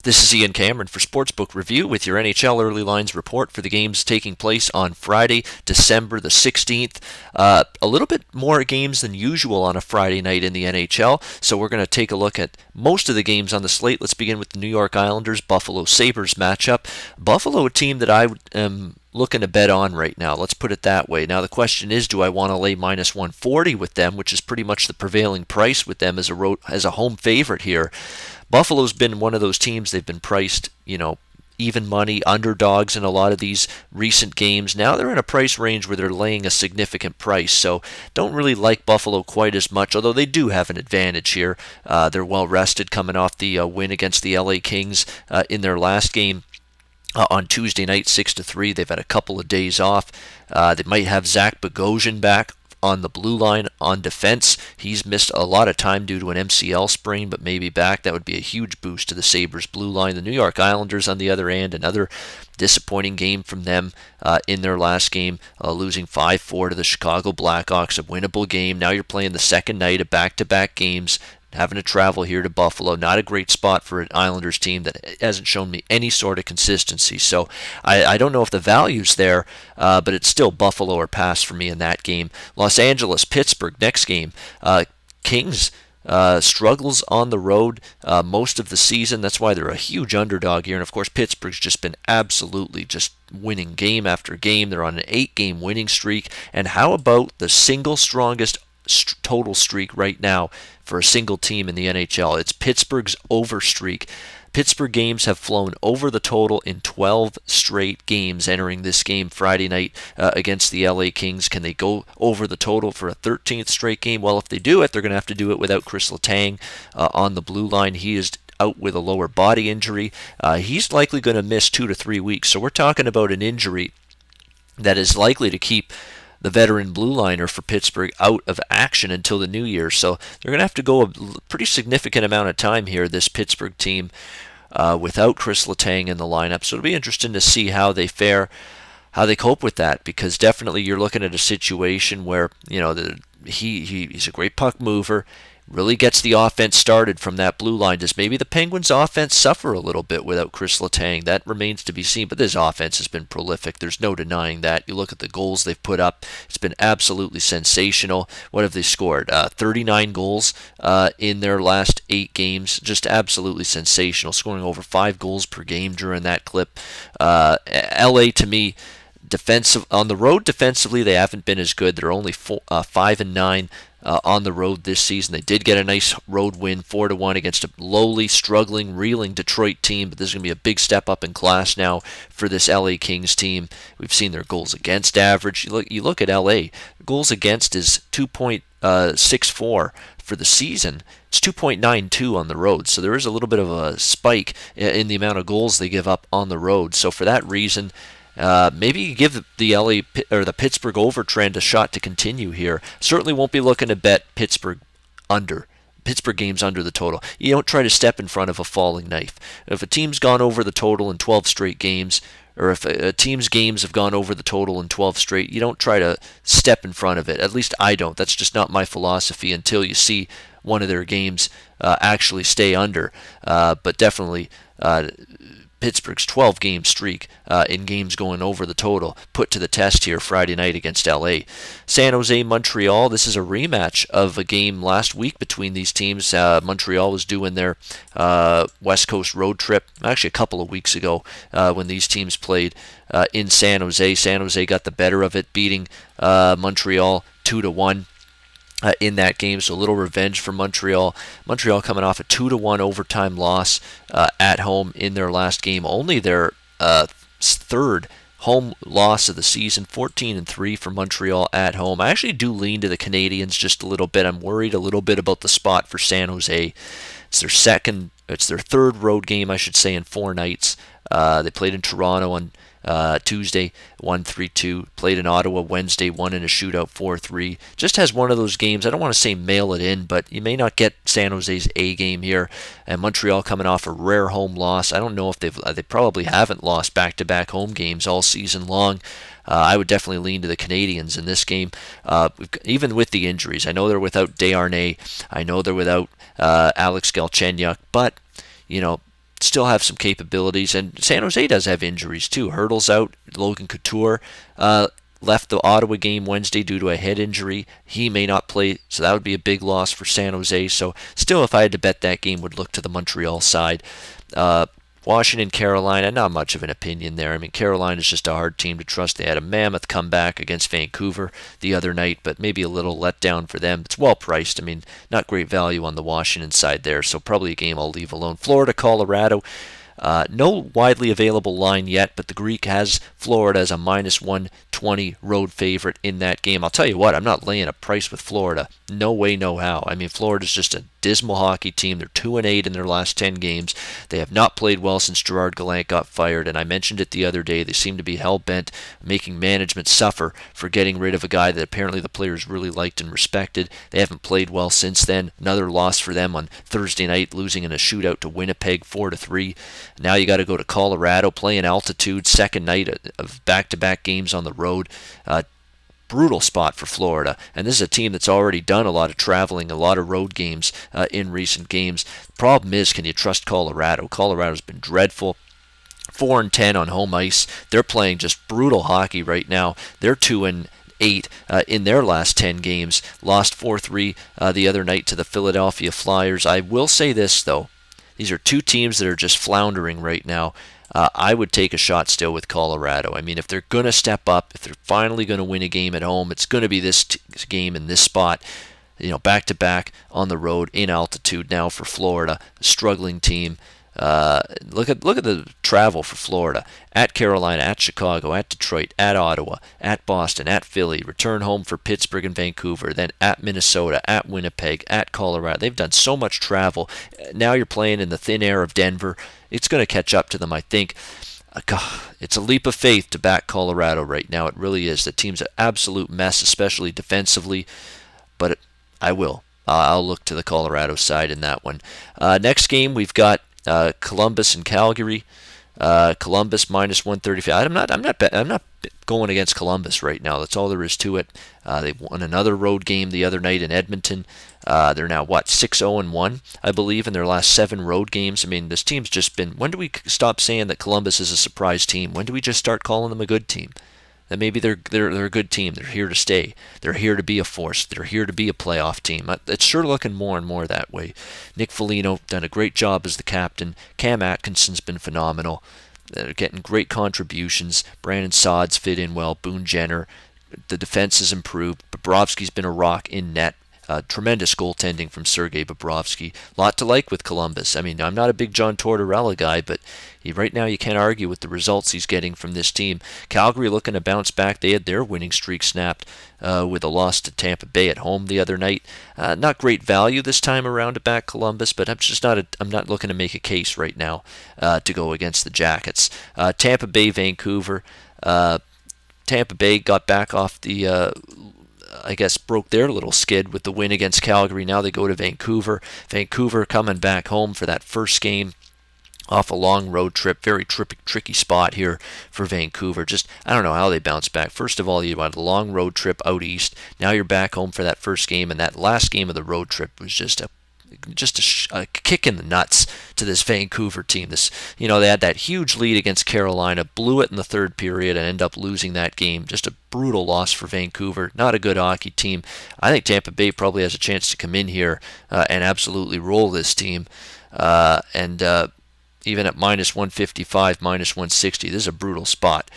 This is Ian Cameron for Sportsbook Review with your NHL Early Lines report for the games taking place on Friday, December the 16th. A little bit more games than usual on a Friday night in the NHL, so we're going to take a look at most of the games on the slate. Let's begin with the New York Islanders Buffalo Sabres matchup. Buffalo, a team that I am looking to bet on right now. Let's put it that way. Now the question is, do I want to lay minus 140 with them, which is pretty much the prevailing price with them as a home favorite here. Buffalo's been one of those teams, they've been priced, even money, underdogs in a lot of these recent games. Now they're in a price range where they're laying a significant price, so don't really like Buffalo quite as much, although they do have an advantage here. They're well rested coming off the win against the LA Kings in their last game. On Tuesday night, 6-3. They've had a couple of days off. They might have Zach Bogosian back on the blue line on defense. He's missed a lot of time due to an MCL sprain, but maybe back. That would be a huge boost to the Sabres blue line. The New York Islanders, on the other hand, another disappointing game from them in their last game, losing 5-4 to the Chicago Blackhawks, a winnable game. Now you're playing the second night of back-to-back games, having to travel here to Buffalo. Not a great spot for an Islanders team that hasn't shown me any sort of consistency. So I don't know if the value's there, but it's still Buffalo or pass for me in that game. Los Angeles, Pittsburgh, next game. Kings struggles on the road most of the season. That's why they're a huge underdog here. And of course, Pittsburgh's just been absolutely just winning game after game. They're on an 8-game winning streak. And how about the single strongest total streak right now for a single team in the NHL? It's Pittsburgh's over streak. Pittsburgh games have flown over the total in 12 straight games entering this game Friday night against the LA Kings. Can they go over the total for a 13th straight game? Well, if they do it, they're going to have to do it without Chris Letang on the blue line. He is out with a lower body injury. He's likely going to miss 2 to 3 weeks. So we're talking about an injury that is likely to keep the veteran blue liner for Pittsburgh out of action until the new year. So they're going to have to go a pretty significant amount of time here, this Pittsburgh team, without Chris Letang in the lineup. So it'll be interesting to see how they fare, how they cope with that, because definitely you're looking at a situation where, he's a great puck mover, really gets the offense started from that blue line. Does maybe the Penguins' offense suffer a little bit without Chris Letang? That remains to be seen, but this offense has been prolific. There's no denying that. You look at the goals they've put up. It's been absolutely sensational. What have they scored? 39 goals in their last 8 games. Just absolutely sensational, scoring over 5 goals per game during that clip. LA, to me, on the road defensively, they haven't been as good. They're only 5-9 on the road this season. They did get a nice road win, 4-1 against a lowly, struggling, reeling Detroit team, but this is going to be a big step up in class now for this LA Kings team. We've seen their goals against average. You look at LA, goals against is 2.64 for the season. It's 2.92 on the road, so there is a little bit of a spike in the amount of goals they give up on the road. So for that reason, maybe you give the LA or the Pittsburgh over trend a shot to continue here. Certainly won't be looking to bet Pittsburgh games under the total. You don't try to step in front of a falling knife. If a team's gone over the total in 12 straight games, or if a team's games have gone over the total in 12 straight, you don't try to step in front of it. At least I don't. That's just not my philosophy until you see one of their games actually stay under. But definitely Pittsburgh's 12-game streak in games going over the total put to the test here Friday night against LA. San Jose, Montreal. This is a rematch of a game last week between these teams. Montreal was doing their West Coast road trip actually a couple of weeks ago when these teams played in San Jose. San Jose got the better of it, beating Montreal 2-1. In that game, so a little revenge for Montreal. Montreal coming off a 2-1 overtime loss at home in their last game. Only their third home loss of the season, 14-3 for Montreal at home. I actually do lean to the Canadiens just a little bit. I'm worried a little bit about the spot for San Jose. It's their third road game, I should say, in 4 nights. They played in Toronto on Tuesday, won 3-2. Played in Ottawa Wednesday, won in a shootout 4-3. Just has one of those games. I don't want to say mail it in, but you may not get San Jose's A game here. And Montreal coming off a rare home loss. I don't know if they probably haven't lost back-to-back home games all season long. I would definitely lean to the Canadiens in this game, even with the injuries. I know they're without Desharnais. I know they're without Alex Galchenyuk, but still have some capabilities, and San Jose does have injuries too. Hurdle's out, Logan Couture left the Ottawa game Wednesday due to a head injury. He may not play, so that would be a big loss for San Jose. So still, if I had to bet that game, would look to the Montreal side. Washington, Carolina, not much of an opinion there. I mean, Carolina is just a hard team to trust. They had a mammoth comeback against Vancouver the other night, but maybe a little letdown for them. It's well priced. I mean, not great value on the Washington side there, so probably a game I'll leave alone. Florida, Colorado. No widely available line yet, but the Greek has Florida as a -120 road favorite in that game. I'll tell you what, I'm not laying a price with Florida. No way, no how. I mean, Florida's just a dismal hockey team. They're 2-8 in their last 10 games. They have not played well since Gerard Gallant got fired, and I mentioned it the other day. They seem to be hell-bent making management suffer for getting rid of a guy that apparently the players really liked and respected. They haven't played well since then. Another loss for them on Thursday night, losing in a shootout to Winnipeg 4-3. Now you got to go to Colorado, play in altitude, second night of back-to-back games on the road. Brutal spot for Florida, and this is a team that's already done a lot of traveling, a lot of road games in recent games. The problem is, can you trust Colorado? Colorado's been dreadful. 4-10 on home ice. They're playing just brutal hockey right now. They're 2-8 in their last 10 games. Lost 4-3 the other night to the Philadelphia Flyers. I will say this, though. These are two teams that are just floundering right now. I would take a shot still with Colorado. I mean, if they're going to step up, if they're finally going to win a game at home, it's going to be this game in this spot. You know, back-to-back on the road in altitude now for Florida, a struggling team. Look at the travel for Florida. At Carolina, at Chicago, at Detroit, at Ottawa, at Boston, at Philly, return home for Pittsburgh and Vancouver, then at Minnesota, at Winnipeg, at Colorado. They've done so much travel. Now you're playing in the thin air of Denver. It's going to catch up to them, I think. God, it's a leap of faith to back Colorado right now. It really is. The team's an absolute mess, especially defensively, but I will. I'll look to the Colorado side in that one. Next game, we've got Columbus and Calgary. Columbus -135. I'm not going against Columbus right now. That's all there is to it. They won another road game the other night in Edmonton. They're now 6-0-1, I believe, in their last 7 road games. I mean, this team's just been. When do we stop saying that Columbus is a surprise team? When do we just start calling them a good team? That maybe they're a good team. They're here to stay. They're here to be a force. They're here to be a playoff team. It's sure looking more and more that way. Nick Foligno done a great job as the captain. Cam Atkinson's been phenomenal. They're getting great contributions. Brandon Saad's fit in well. Boone Jenner. The defense has improved. Bobrovsky's been a rock in net. Tremendous goaltending from Sergei Bobrovsky. A lot to like with Columbus. I mean, I'm not a big John Tortorella guy, but right now you can't argue with the results he's getting from this team. Calgary looking to bounce back. They had their winning streak snapped with a loss to Tampa Bay at home the other night. Not great value this time around to back Columbus, but I'm not looking to make a case right now to go against the Jackets. Tampa Bay, Vancouver. Tampa Bay got back off the broke their little skid with the win against Calgary. Now they go to Vancouver. Vancouver coming back home for that first game off a long road trip. Very tricky spot here for Vancouver. I don't know how they bounce back. First of all, you had a long road trip out east. Now you're back home for that first game, and that last game of the road trip was just a kick in the nuts to this Vancouver team. They had that huge lead against Carolina, blew it in the third period, and ended up losing that game. Just a brutal loss for Vancouver. Not a good hockey team. I think Tampa Bay probably has a chance to come in here and absolutely roll this team. Even at -155, -160, this is a brutal spot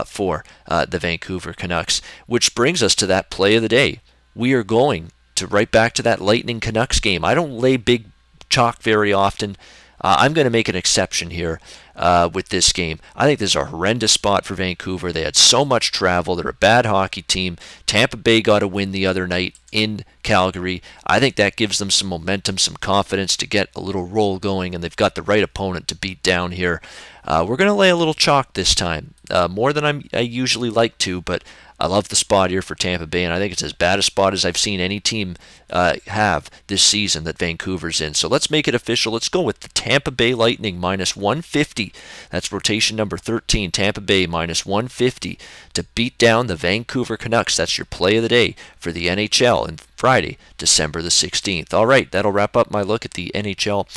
for the Vancouver Canucks. Which brings us to that play of the day. We are going to right back to that Lightning Canucks game. I don't lay big chalk very often. I'm going to make an exception here with this game. I think this is a horrendous spot for Vancouver. They had so much travel. They're a bad hockey team. Tampa Bay got a win the other night in Calgary. I think that gives them some momentum, some confidence to get a little roll going, and they've got the right opponent to beat down here. We're going to lay a little chalk this time, more than I usually like to, but I love the spot here for Tampa Bay, and I think it's as bad a spot as I've seen any team have this season that Vancouver's in. So let's make it official. Let's go with the Tampa Bay Lightning -150. That's rotation number 13. Tampa Bay -150 to beat down the Vancouver Canucks. That's your play of the day for the NHL on Friday, December the 16th. All right, that'll wrap up my look at the NHL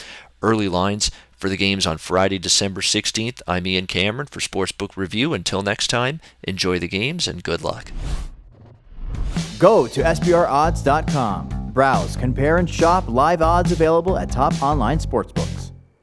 early lines For the games on Friday, December 16th, I'm Ian Cameron for Sportsbook Review. Until next time, enjoy the games and good luck. Go to SBRodds.com. Browse, compare, and shop live odds available at top online sportsbooks.